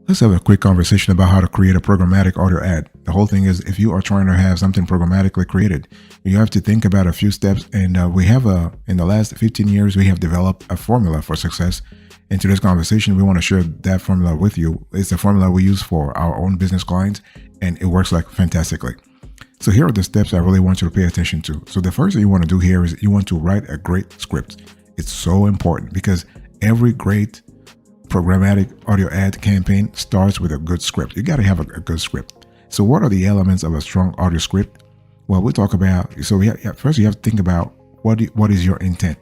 Let's have a quick conversation about how to create a programmatic audio ad. The whole thing is, if you are trying to have something programmatically created, you have to think about a few steps. And we have in the last 15 years, we have developed a formula for success. In today's conversation, we want to share that formula with you. It's a formula we use for our own business clients, and it works like fantastically. So here are the steps I really want you to pay attention to. So the first thing you want to do here is you want to write a great script. It's so important because every great programmatic audio ad campaign starts with a good script. You got to have a good script. So what are the elements of a strong audio script? Well, we talk about, first you have to think about what is your intent.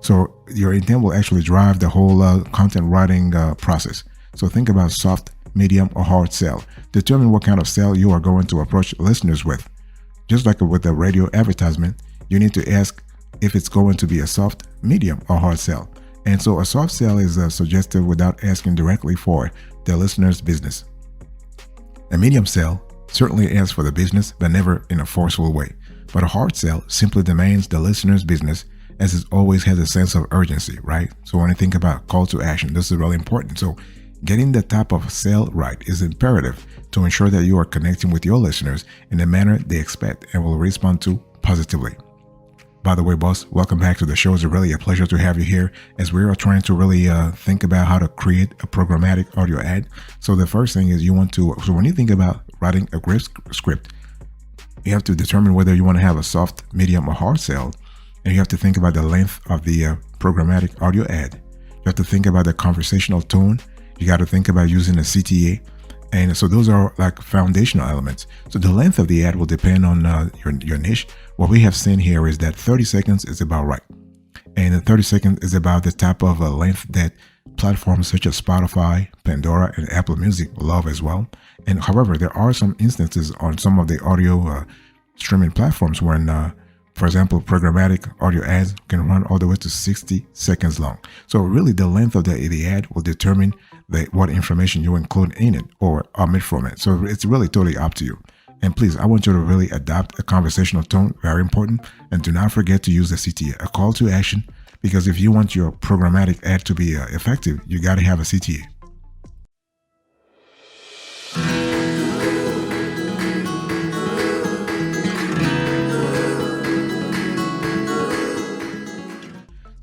So your intent will actually drive the whole content writing process. So think about soft, medium, or hard sell. Determine what kind of sell you are going to approach listeners with. Just like with the radio advertisement, you need to ask if it's going to be a soft, medium, or hard sell. And so a soft sell is suggestive without asking directly for the listener's business. A medium sell certainly asks for the business, but never in a forceful way. But a hard sell simply demands the listener's business, as it always has a sense of urgency, right? So when you think about call to action, this is really important. So getting the type of sell right is imperative to ensure that you are connecting with your listeners in a manner they expect and will respond to positively. By the way, boss, welcome back to the show. It's really a pleasure to have you here as we are trying to really think about how to create a programmatic audio ad. So the first thing is so when you think about writing a great script, you have to determine whether you want to have a soft, medium, or hard sell. And you have to think about the length of the programmatic audio ad. You have to think about the conversational tone. You got to think about using a CTA. And so those are like foundational elements. So the length of the ad will depend on your niche. What we have seen here is that 30 seconds is about right. And the 30 seconds is about the type of length that platforms such as Spotify, Pandora, and Apple Music love as well. And however, there are some instances on some of the audio streaming platforms when, for example, programmatic audio ads can run all the way to 60 seconds long. So really the length of the ad will determine what information you include in it or omit from it. So it's really totally up to you. And please, I want you to really adopt a conversational tone, very important. And do not forget to use the CTA, a call to action, because if you want your programmatic ad to be effective, you got to have a CTA.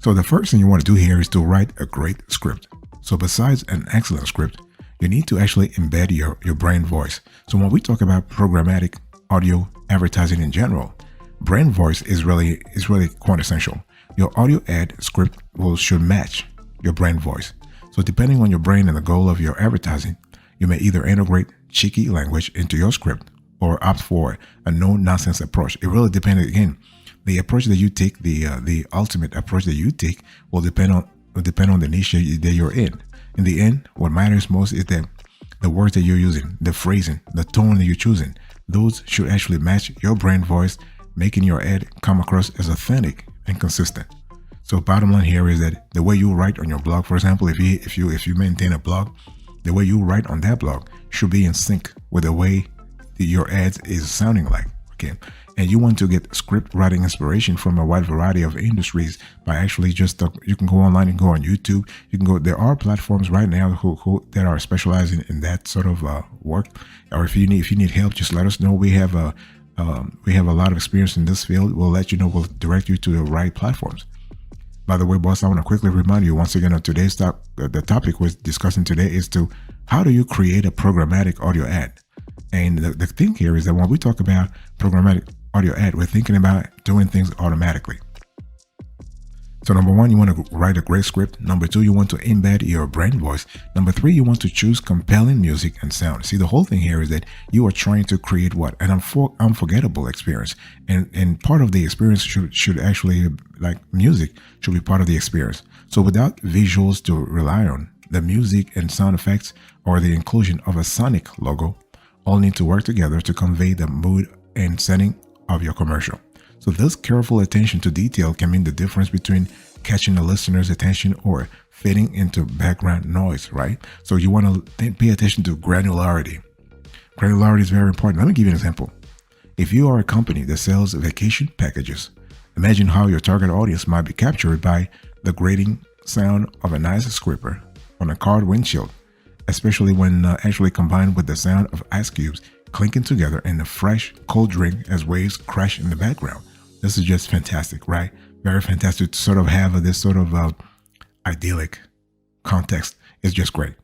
So the first thing you want to do here is to write a great script. So besides an excellent script, you need to actually embed your brand voice. So when we talk about programmatic audio advertising in general, brand voice is really quite essential. Your audio ad script should match your brand voice. So depending on your brand and the goal of your advertising, you may either integrate cheeky language into your script or opt for a no-nonsense approach. It really depends. Again, the approach that you take, the ultimate approach that you take will depend on the niche that you're in. In the end, what matters most is that the words that you're using, the phrasing, the tone that you're choosing, those should actually match your brand voice, making your ad come across as authentic and consistent. So bottom line here is that the way you write on your blog, for example, if you maintain a blog, the way you write on that blog should be in sync with the way your ads is sounding like. Okay. And you want to get script writing inspiration from a wide variety of industries by actually you can go online and go on YouTube. There are platforms right now that are specializing in that sort of work. Or if you need help, just let us know. We have a lot of experience in this field. We'll let you know. We'll direct you to the right platforms. By the way, boss, I want to quickly remind you once again of today's the topic we're discussing today is how do you create a programmatic audio ad? And the thing here is that when we talk about programmatic audio ad, we're thinking about doing things automatically. So number one, you want to write a great script. Number two, you want to embed your brand voice. Number three, you want to choose compelling music and sound. See, the whole thing here is that you are trying to create what? An unforgettable experience. And part of the experience should actually, like music, should be part of the experience. So without visuals to rely on, the music and sound effects or the inclusion of a sonic logo all need to work together to convey the mood and setting of your commercial. So this careful attention to detail can mean the difference between catching the listener's attention or fading into background noise, right? So you want to pay attention to granularity. Granularity is very important. Let me give you an example. If you are a company that sells vacation packages, imagine how your target audience might be captured by the grating sound of a nice scraper on a car windshield especially when actually combined with the sound of ice cubes clinking together and a fresh, cold drink as waves crash in the background. This is just fantastic, right? Very fantastic to sort of have this sort of idyllic context. It's just great.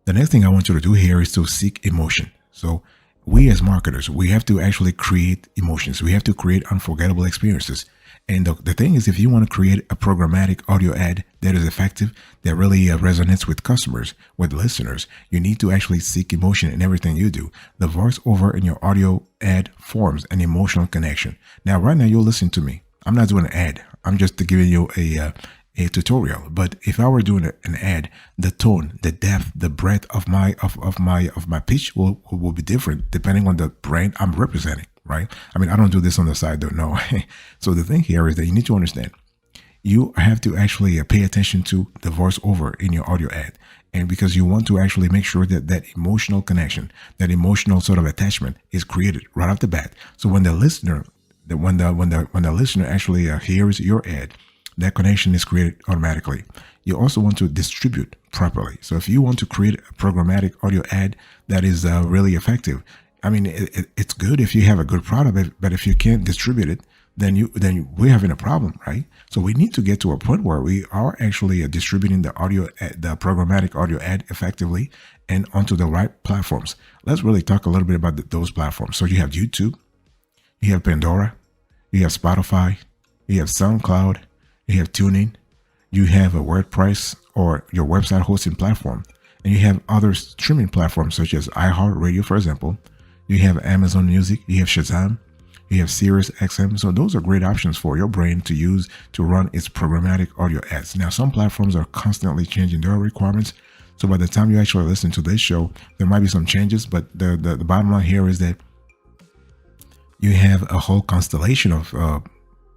The next thing I want you to do here is to seek emotion. So we as marketers, we have to actually create emotions. We have to create unforgettable experiences. And the thing is, if you want to create a programmatic audio ad that is effective, that really resonates with customers, with listeners, you need to actually seek emotion in everything you do. The voiceover in your audio ad forms an emotional connection. Now, right now, you're listening to me. I'm not doing an ad. I'm just giving you a tutorial. But if I were doing an ad, the tone, the depth, the breadth of my pitch will be different depending on the brand I'm representing, right? I mean, I don't do this on the side, though. No. So the thing here is that you need to understand, you have to actually pay attention to the voiceover in your audio ad, and because you want to actually make sure that that emotional connection, that emotional sort of attachment is created right off the bat. So when the listener, when the listener actually hears your ad, that connection is created automatically. You also want to distribute properly. So if you want to create a programmatic audio ad that is really effective, I mean, it's good if you have a good product, but if you can't distribute it, then we're having a problem, right? So we need to get to a point where we are actually distributing the programmatic audio ad effectively and onto the right platforms. Let's really talk a little bit about those platforms. So you have YouTube, you have Pandora, you have Spotify, you have SoundCloud, you have TuneIn, you have a WordPress or your website hosting platform, and you have other streaming platforms such as iHeartRadio, for example. You have Amazon Music, you have Shazam, you have SiriusXM. So those are great options for your brain to use to run its programmatic audio ads. Now, some platforms are constantly changing their requirements. So by the time you actually listen to this show, there might be some changes, but the bottom line here is that you have a whole constellation of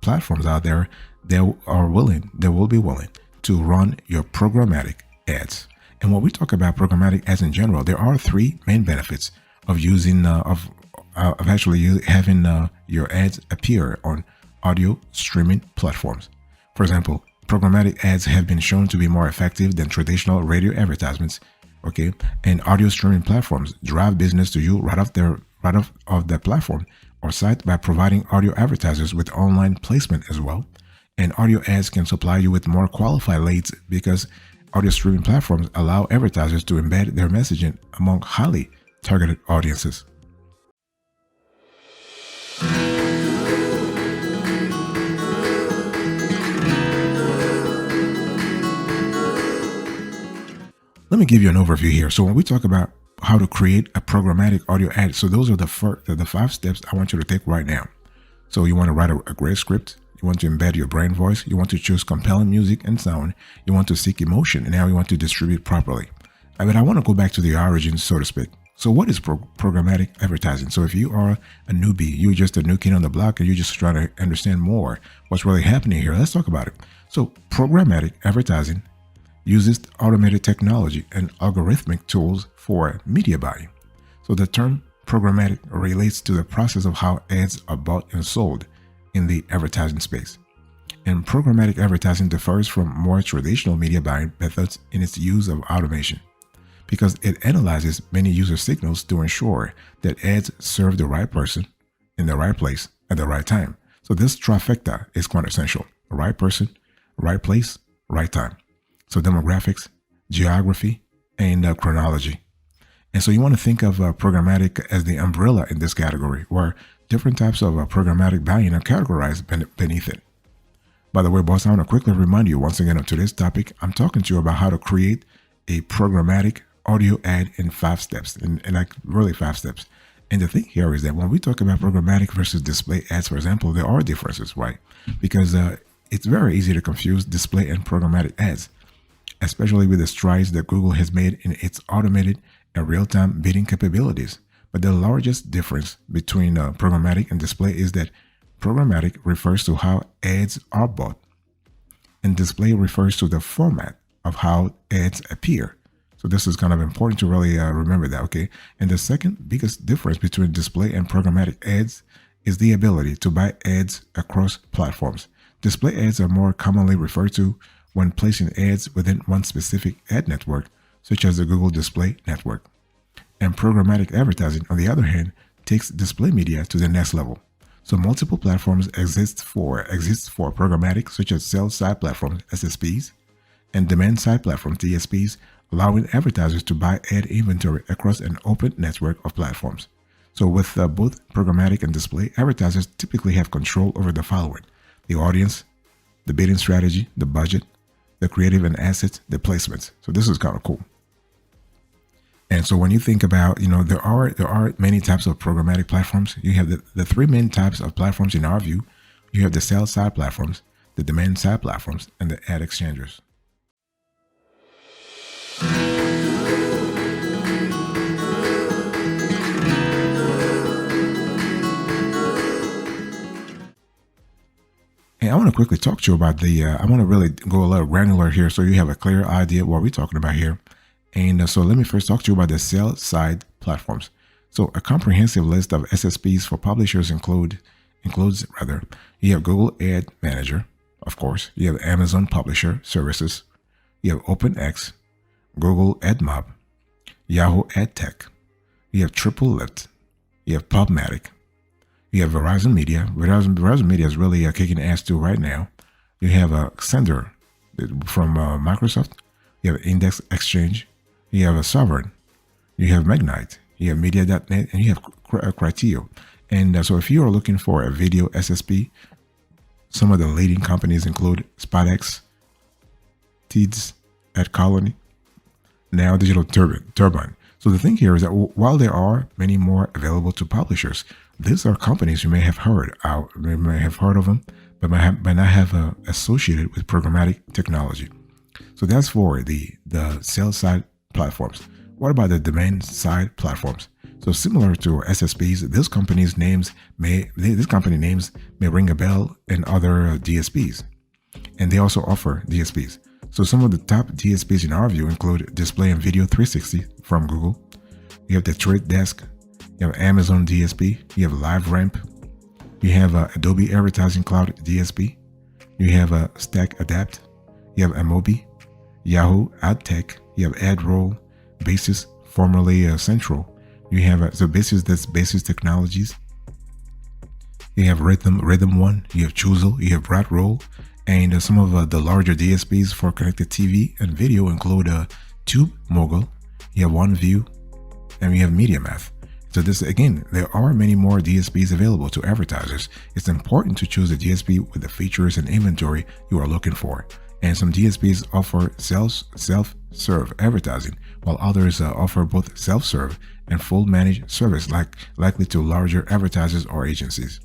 platforms out there that will be willing to run your programmatic ads. And when we talk about programmatic ads in general, there are three main benefits of using of actually having your ads appear on audio streaming platforms. For example, programmatic ads have been shown to be more effective than traditional radio advertisements. Okay, and audio streaming platforms drive business to you right off the platform or site by providing audio advertisers with online placement as well. And audio ads can supply you with more qualified leads because audio streaming platforms allow advertisers to embed their messaging among highly targeted audiences. Let me give you an overview here. So when we talk about how to create a programmatic audio ad, so those are the 5 steps I want you to take right now. So you want to write a great script. You want to embed your brand voice. You want to choose compelling music and sound. You want to seek emotion, and now you want to distribute properly. But I want to go back to the origins, so to speak. So what is programmatic advertising? So if you are a newbie, you're just a new kid on the block, and you're just trying to understand more what's really happening here, let's talk about it. So programmatic advertising uses automated technology and algorithmic tools for media buying. So the term programmatic relates to the process of how ads are bought and sold in the advertising space. And programmatic advertising differs from more traditional media buying methods in its use of automation, because it analyzes many user signals to ensure that ads serve the right person in the right place at the right time. So this trifecta is quite essential: right person, right place, right time. So demographics, geography, and chronology. And so you want to think of programmatic as the umbrella in this category, where different types of programmatic buying are categorized beneath it. By the way, boss, I want to quickly remind you once again on today's topic, I'm talking to you about how to create a programmatic audio ad in 5 steps, and like really 5 steps. And the thing here is that when we talk about programmatic versus display ads, for example, there are differences, right? Because it's very easy to confuse display and programmatic ads, especially with the strides that Google has made in its automated and real-time bidding capabilities. But the largest difference between programmatic and display is that programmatic refers to how ads are bought, and display refers to the format of how ads appear. So this is kind of important to really remember that, okay? And the second biggest difference between display and programmatic ads is the ability to buy ads across platforms. Display ads are more commonly referred to when placing ads within one specific ad network, such as the Google Display Network. And programmatic advertising, on the other hand, takes display media to the next level. So multiple platforms exist for programmatic, such as sell-side platforms, SSPs, and demand-side platforms, DSPs, allowing advertisers to buy ad inventory across an open network of platforms. So with both programmatic and display, advertisers typically have control over the following: the audience, the bidding strategy, the budget, the creative and assets, the placements. So this is kind of cool. And so when you think about, there are many types of programmatic platforms. You have the three main types of platforms in our view. You have the sell side platforms, the demand side platforms, and the ad exchangers. And I want to quickly talk to you about I want to really go a little granular here so you have a clear idea what we're talking about here. And so let me first talk to you about the sell-side platforms. So a comprehensive list of SSPs for publishers includes you have Google Ad Manager, of course, you have Amazon Publisher Services, you have OpenX, Google AdMob, Yahoo AdTech, you have Triple Lift, you have Programmatic, you have Verizon Media. Verizon Media is really kicking ass too right now. You have a Sender from Microsoft, you have Index Exchange, you have a Sovereign, you have Magnite, you have Media.net, and you have Criteo. And so if you are looking for a video SSP, some of the leading companies include SpotX, Teads, AdColony, Now Digital Turbine. So the thing here is that while there are many more available to publishers, these are companies you may have heard of them, but might not have associated with programmatic technology. So that's for the sales side platforms. What about the demand side platforms? So similar to SSPs, this company names may ring a bell in other DSPs, and they also offer DSPs. So some of the top DSPs in our view include Display and Video 360 from Google. You have the Trade Desk, you have Amazon DSP, you have LiveRamp, you have Adobe Advertising Cloud DSP, you have Stack Adapt, you have Amobi, Yahoo AdTech, you have AdRoll, Basis, formerly Central. You have Basis, that's Basis Technologies. You have Rhythm One, you have Choozle, you have BratRoll, and some of the larger DSPs for connected TV and video include TubeMogul, you have OneView, and you have MediaMath. So this, again, there are many more DSPs available to advertisers. It's important to choose a DSP with the features and inventory you are looking for. And some DSPs offer self-serve advertising, while others offer both self-serve and full managed service, likely to larger advertisers or agencies.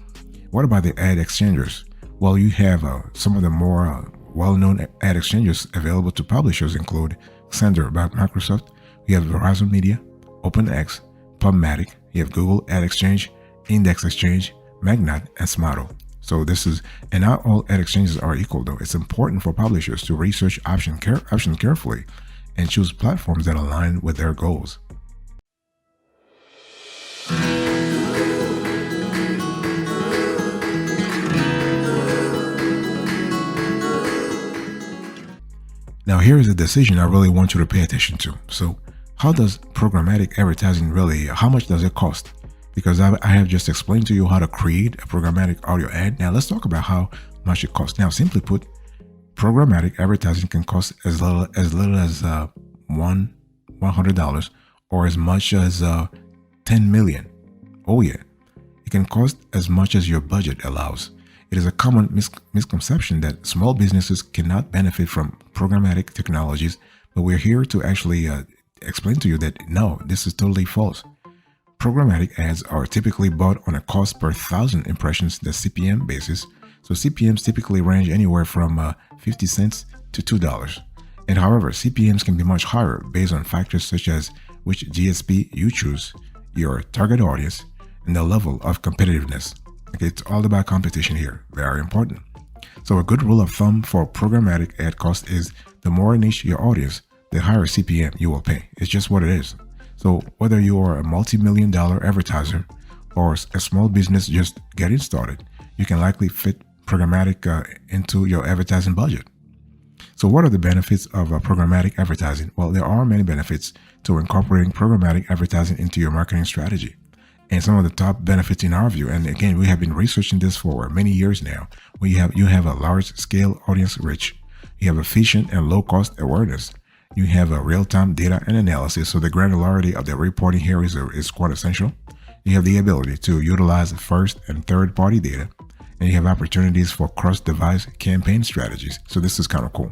What about the ad exchangers? Well, you have some of the more well-known ad exchangers available to publishers include Sender by Microsoft, you have Verizon Media, OpenX, Programmatic, you have Google Ad Exchange, Index Exchange, Magnite, and Smarto. So and not all ad exchanges are equal though. It's important for publishers to research options carefully and choose platforms that align with their goals. Now here is a decision I really want you to pay attention to. So how does programmatic advertising how much does it cost? Because I have just explained to you how to create a programmatic audio ad. Now let's talk about how much it costs. Now, simply put, programmatic advertising can cost as little as $100 or as much as 10 million. Oh yeah, it can cost as much as your budget allows. It is a common misconception that small businesses cannot benefit from programmatic technologies, but we're here to actually explain to you that no, this is totally false. Programmatic ads are typically bought on a cost per 1,000 impressions, the CPM basis. So CPMs typically range anywhere from 50 cents to $2. And however, CPMs can be much higher based on factors such as which DSP you choose, your target audience, and the level of competitiveness. Okay, it's all about competition here. Very important. So a good rule of thumb for programmatic ad cost is the more niche your audience, the higher CPM you will pay. It's just what it is. So whether you are a multi-million dollar advertiser or a small business just getting started, you can likely fit programmatic into your advertising budget. So what are the benefits of programmatic advertising? Well, there are many benefits to incorporating programmatic advertising into your marketing strategy. And some of the top benefits in our view, and again, we have been researching this for many years now, you have a large scale audience reach, you have efficient and low cost awareness, you have a real-time data and analysis, so the granularity of the reporting here is quite essential. You have the ability to utilize first and third party data, and you have opportunities for cross-device campaign strategies. So this is kind of cool.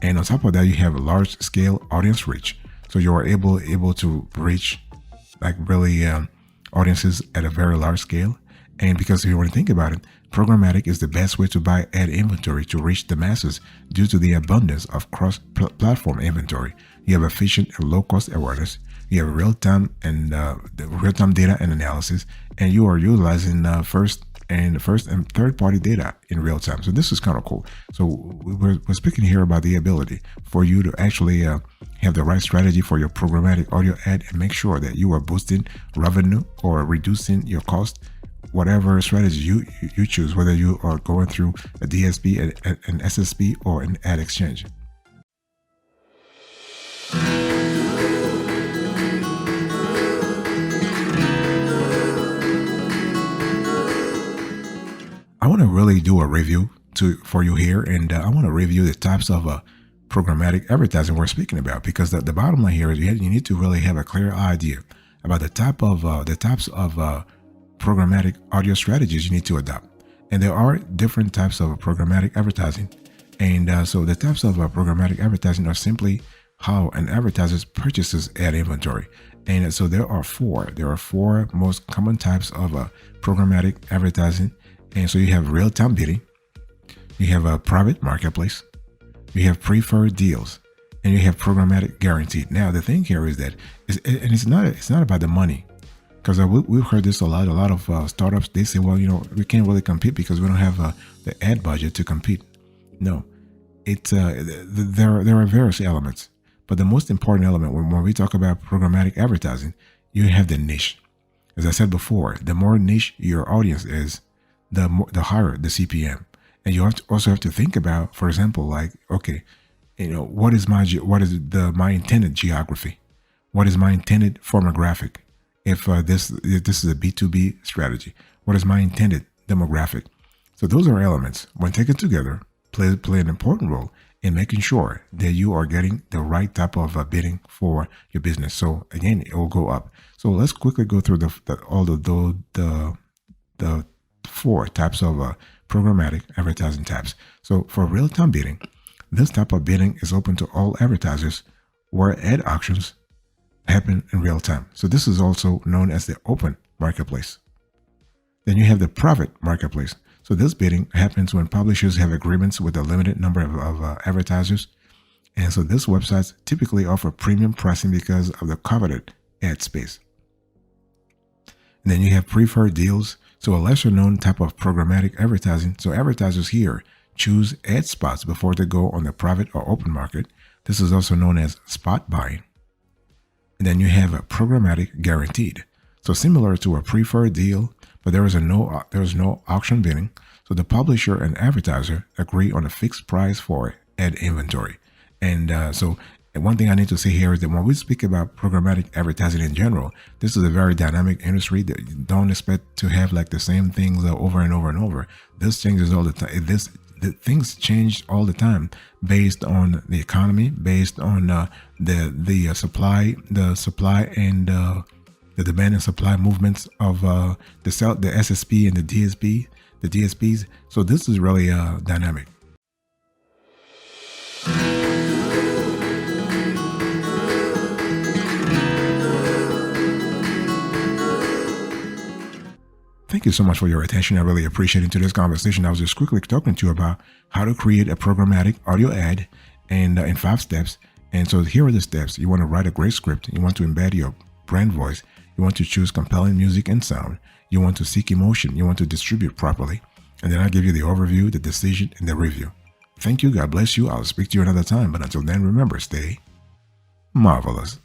And on top of that, you have a large scale audience reach. So you are able to reach like really audiences at a very large scale. And because if you want to think about it, programmatic is the best way to buy ad inventory to reach the masses due to the abundance of cross-platform inventory. You have efficient and low-cost awareness. You have real-time data and analysis, and you are utilizing first and third-party data in real time. So this is kind of cool. So we're speaking here about the ability for you to actually have the right strategy for your programmatic audio ad and make sure that you are boosting revenue or reducing your cost, whatever strategy you choose, whether you are going through a DSP, an SSP, or an ad exchange. I want to really do a review for you here, and I want to review the types of programmatic advertising we're speaking about, because the bottom line here is you need to really have a clear idea about the types of programmatic audio strategies you need to adopt. And there are different types of programmatic advertising, and so the types of programmatic advertising are simply how an advertiser purchases ad inventory. And so there are four most common types of programmatic advertising. And so you have real-time bidding, you have a private marketplace, you have preferred deals, and you have programmatic guaranteed. Now the thing here is that it's not about the money, because we've heard this a lot. A lot of startups, they say, well, we can't really compete because we don't have the ad budget to compete. No, there are various elements, but the most important element when we talk about programmatic advertising, you have the niche. As I said before, the more niche your audience is, the higher the CPM. And you also have to think about, for example, like, okay, what is my intended geography? What is my intended demographic? If this is a B2B strategy, what is my intended demographic? So those are elements, when taken together, play an important role in making sure that you are getting the right type of bidding for your business. So again, it will go up. So let's quickly go through the four types of programmatic advertising types. So for real-time bidding, this type of bidding is open to all advertisers where ad auctions happen in real time. So this is also known as the open marketplace. Then you have the private marketplace. So this bidding happens when publishers have agreements with a limited number of advertisers. And so these websites typically offer premium pricing because of the coveted ad space. And then you have preferred deals. So a lesser known type of programmatic advertising. So advertisers here choose ad spots before they go on the private or open market. This is also known as spot buying. And then you have a programmatic guaranteed. So similar to a preferred deal, but there is no auction bidding. So the publisher and advertiser agree on a fixed price for ad inventory. And so one thing I need to say here is that when we speak about programmatic advertising in general, this is a very dynamic industry that you don't expect to have like the same things over and over and over. This changes all the time. Things change all the time based on the economy, based on the supply and the demand and supply movements of the SSP and the DSPs. So this is really dynamic. Thank you so much for your attention. I really appreciate it. To this conversation, I was just quickly talking to you about how to create a programmatic audio ad and in 5 steps. And so here are the steps. You want to write a great script. You want to embed your brand voice. You want to choose compelling music and sound. You want to seek emotion. You want to distribute properly. And then I'll give you the overview, the decision, and the review. Thank you. God bless you. I'll speak to you another time. But until then, remember, stay Marvelous.